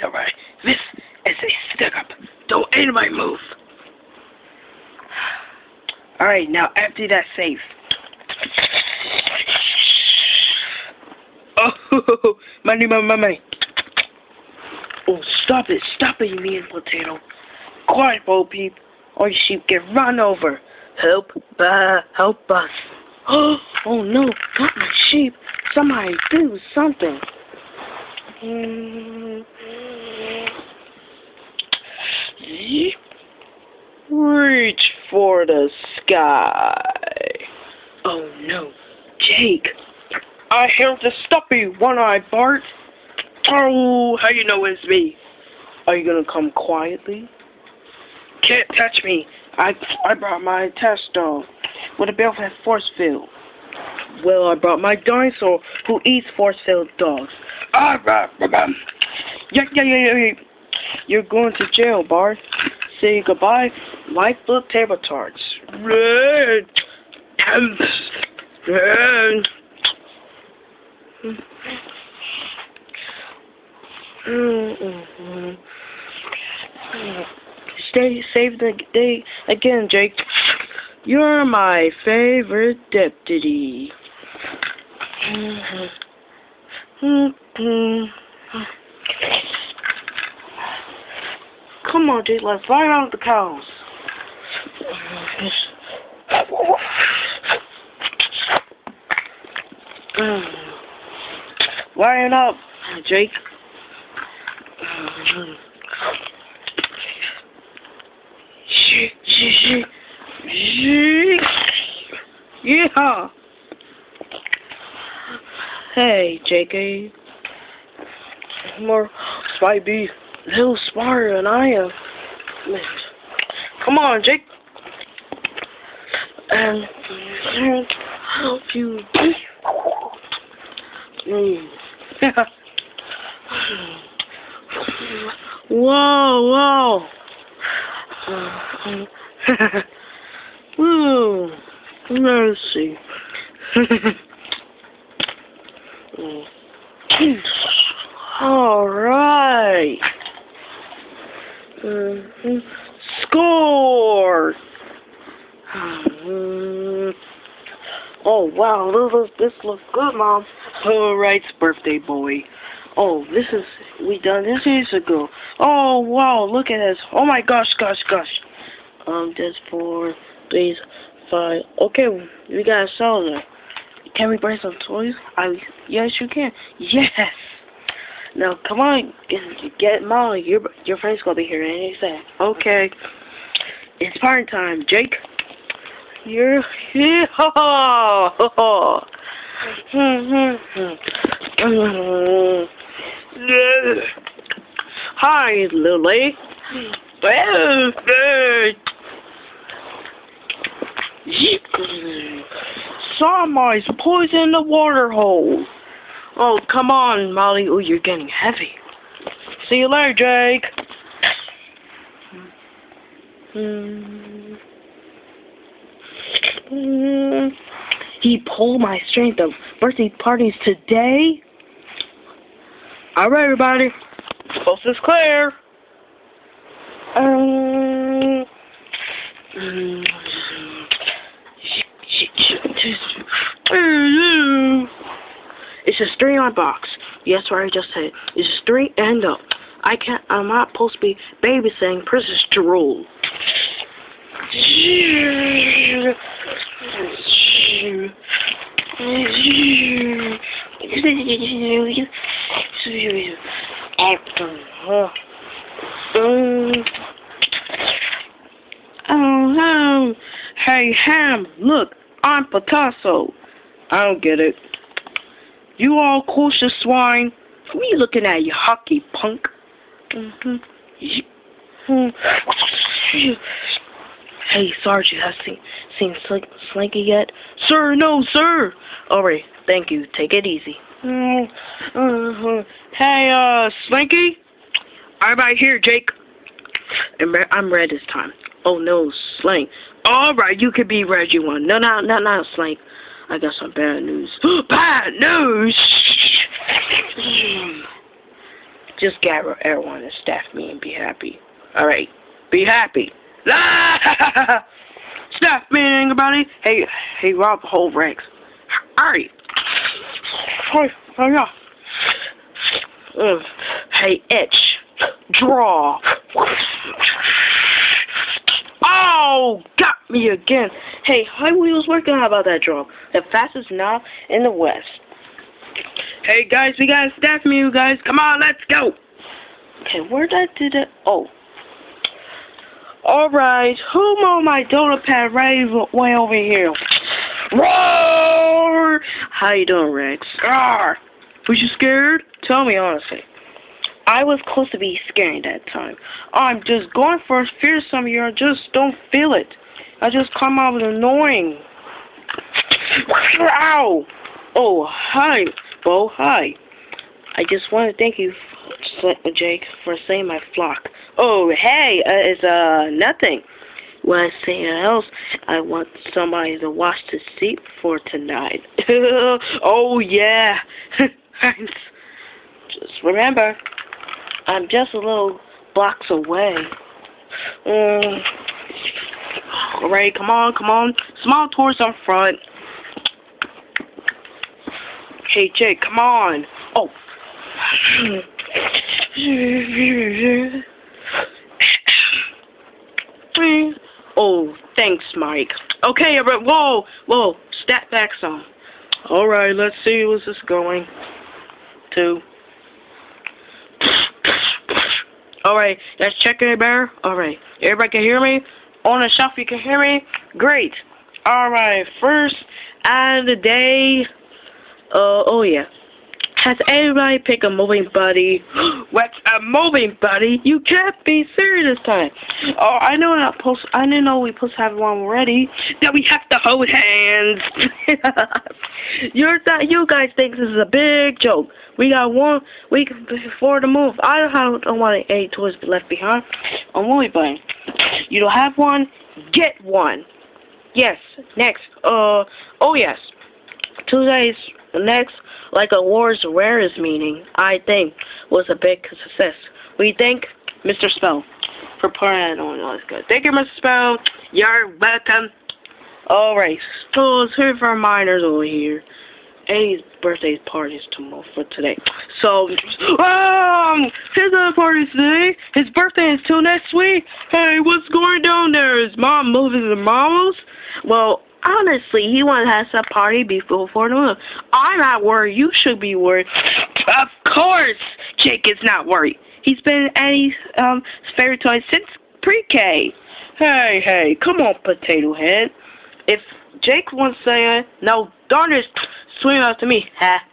Alright. This is a stick-up. Don't anybody move. Alright, now empty that safe. Oh, money. Oh, stop it, you mean potato. Quiet, Bo Peep, or your sheep get run over. Help us. Oh no, not my sheep. Somebody do something. Reach for the sky. Oh no, Jake. I hear the stuffy one-eyed Bart. Oh, how you know it's me? Are you gonna come quietly? Can't touch me. I brought my test dog with a Belfast force field. Well, I brought my dinosaur who eats force field dogs. Yeah. You're going to jail, Bart. Say goodbye, like the table tarts. Save the day again, Jake. You're my favorite deputy. Come on, Jake, let's ride out the cows. Line up, Jake. Yeah. Hey, JK. More might be a little smarter than I am. Come on, Jake. And help you. Whoa. Woo. Mercy. Alright. Score. Oh wow, this looks good, Mom. Alright, birthday boy. Oh, we done this years ago. Oh wow, look at this. Oh my gosh. That's 4, 3, 5. Okay, we got a cylinder. Can we bring some toys? Yes, you can. Yes. Now, come on, get Molly. Your friend's gonna be here any second. Okay. It's party time, Jake. You're here. Hi, little lady. Somebody's poisoning the water hole. Oh, come on, Molly. Oh, you're getting heavy. See you later, Jake. He pulled my strength of birthday parties today. Alright, everybody. Coast is clear. It's a string on box. Yes, what I just said. It's a string and up. I'm not supposed to be babysitting Princess to rule. Hey, Ham, look, I'm Picasso. I don't get it. You all cautious swine. Who are you looking at, you hockey punk? Hey, Sergeant, have seen Slinky yet? Sir, no, sir. Alright, thank you. Take it easy. Hey, Slinky? I'm right here, Jake. I'm red this time. Oh no, Slink. Alright, you can be red you want. No, Slink. I got some bad news. Bad news! Just gather everyone and staff me and be happy. Alright, be happy. Staff meeting, everybody. Hey, Rob, hold Rex. Alright. Hey, Itch. Draw. Oh, got me again. Hey, High Wheels, what can I about that draw? The fastest now in the West. Hey, guys, we got a staff meeting, guys. Come on, let's go. Okay, where did it? Oh. Alright, who on my Dota pad right way over here? Roar! How you doing, Rex? Arr! Was you scared? Tell me honestly. I was close to being scared that time. I'm just going for a fearsome here. I just don't feel it. I just come out with annoying. Ow! Oh, hi, Bo. Hi. I just want to thank you, Jake, for saving my flock. Oh, hey, it's nothing. When I say else, I want somebody to watch the seat for tonight. Oh, yeah. Thanks. Just remember, I'm just a little blocks away. Alright, come on. Small towards up front. Hey, Jake, come on. Oh. Oh, thanks, Mike. Okay, whoa, step back some. Alright, let's see where's this going to. Alright, let's check it, bear. Alright, everybody can hear me? On the shelf, you can hear me? Great. Alright, first out of the day. Oh yeah. Has everybody pick a moving buddy? What's a moving buddy? You can't be serious this time. Oh, I didn't know we supposed to have one already. That we have to hold hands. You guys think this is a big joke. We got 1 week before the move. I don't want any toys left behind. A movie buddy. You don't have one? Get one. Yes. Next. Oh yes. 2 days next. Like a Wars Rarest meeting, I think, was a big success. We thank Mr. Spell for putting that on all this good. Thank you, Mr. Spell. You're welcome. Alright, so let's hear from minors over here. Eddie's birthday party is tomorrow for today. So, his party today. His birthday is till next week. Hey, what's going down there? Is Mom moving to Mama's? Well, honestly, he wanted to have some party before the move. I'm not worried. You should be worried. Of course, Jake is not worried. He's been Eddie's favorite toy since pre-K. Hey, come on, Potato Head. If Jake wants to say it, no, darn it, swing out to me. Ha.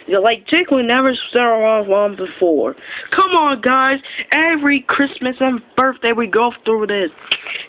Like Jake would never start off one before. Come on, guys. Every Christmas and birthday we go through this.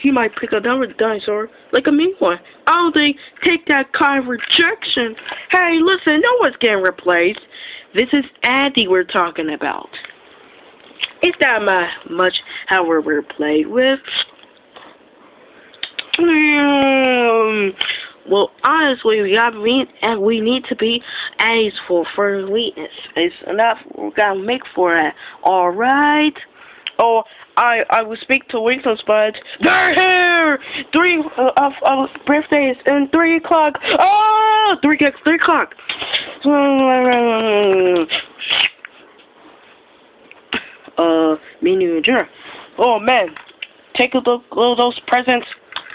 He might pick another dinosaur, like a mean one. I don't think take that kind of rejection. Hey, listen, no one's getting replaced. This is Andy we're talking about. It's not much how we're played with. Well, honestly, we need to be Annie's for weakness. It's enough. We gotta make for that. All right. Oh, I will speak to Winkles, but they're here. 3 birthdays and 3 o'clock. Oh, 3 o'clock. Me neither. Oh man, take a look at those presents.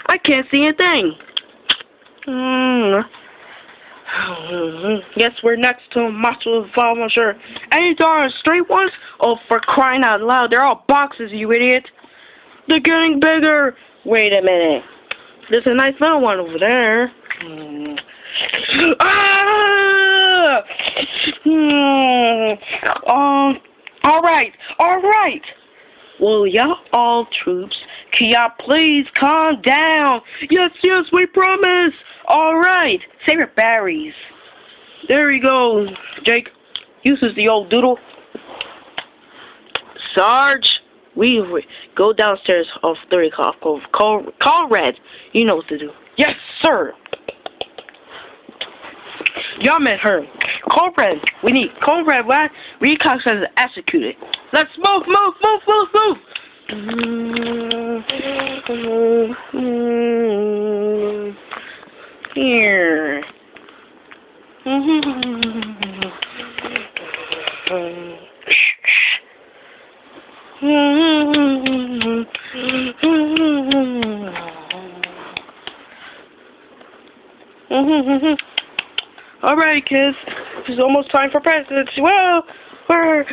I can't see a thing. Yes, we're next to Master Evolve, I'm sure. Any darn straight ones? Oh, for crying out loud, they're all boxes, you idiot. They're getting bigger. Wait a minute. There's a nice little one over there. Alright. Well, y'all all troops Can y'all please calm down? Yes, we promise. All right, save your berries. There we go. Jake uses the old doodle. Sarge, we go downstairs off 30 o'clock. Call Red. You know what to do. Yes, sir. Y'all met her. Call Red. We need Call Red. What? We need Cox as executed. Let's move. Here. Alright, kids. It's almost time for presidency. Well, we're...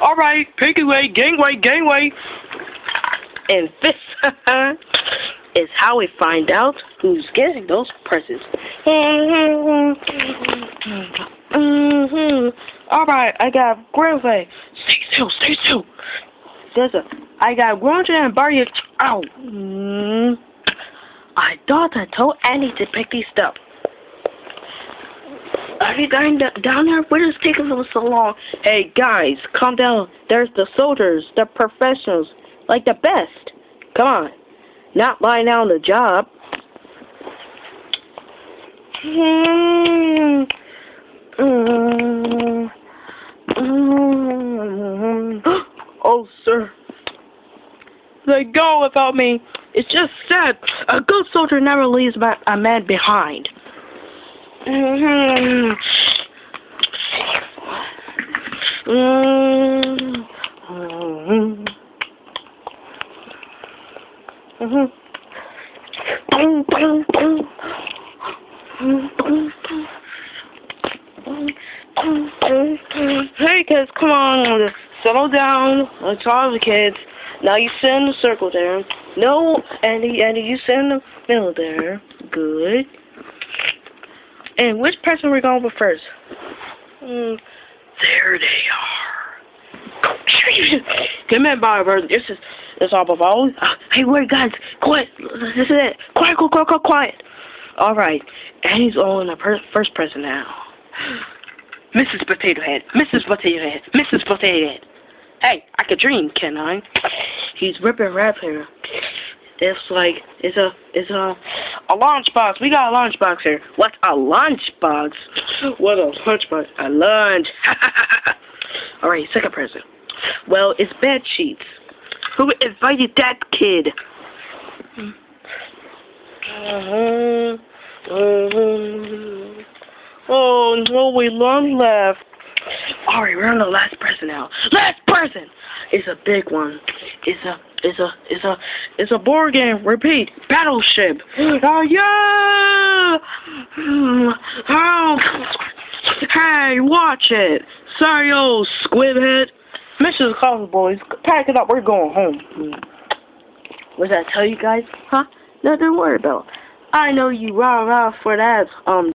Alright, pick away, gangway. And this is how we find out who's getting those presents. Alright, I got Granvay. Stay still. I got Granger and Barry. Ow. I thought I told Annie to pick these up. Are you going down there? What is taking so long? Hey, guys, calm down. There's the soldiers, the professionals, like the best. Come on. Not lying down on the job. Oh, sir. They go without me. It's just sad. A good soldier never leaves a man behind. Hey kids, come on, settle down. It's all the kids. Now you sit in the circle there. No, Andy, you sit in the middle there. Good. And which person are we going with first? There they are. Come in, Bobber. This is all about. Hey, wait, guys, quiet. This is it. Quiet. All right, and he's on the first person now. Mrs. Potato Head. Hey, I could dream, can I? He's ripping rap here. It's a lunchbox. We got a lunchbox here. What's a lunchbox? What a lunchbox? A lunch. Alright, second person. Well, it's bed sheets. Who invited that kid? Oh no, we long left. Alright, we're on the last person now. Last person! It's a big one. It's a board game. Repeat. Battleship. Oh yeah! Oh, hey, watch it. Sorry, old squidhead. Mrs. Collins, boys, pack it up. We're going home. What did I tell you guys? Huh? Nothing to worry about. I know you rah for that.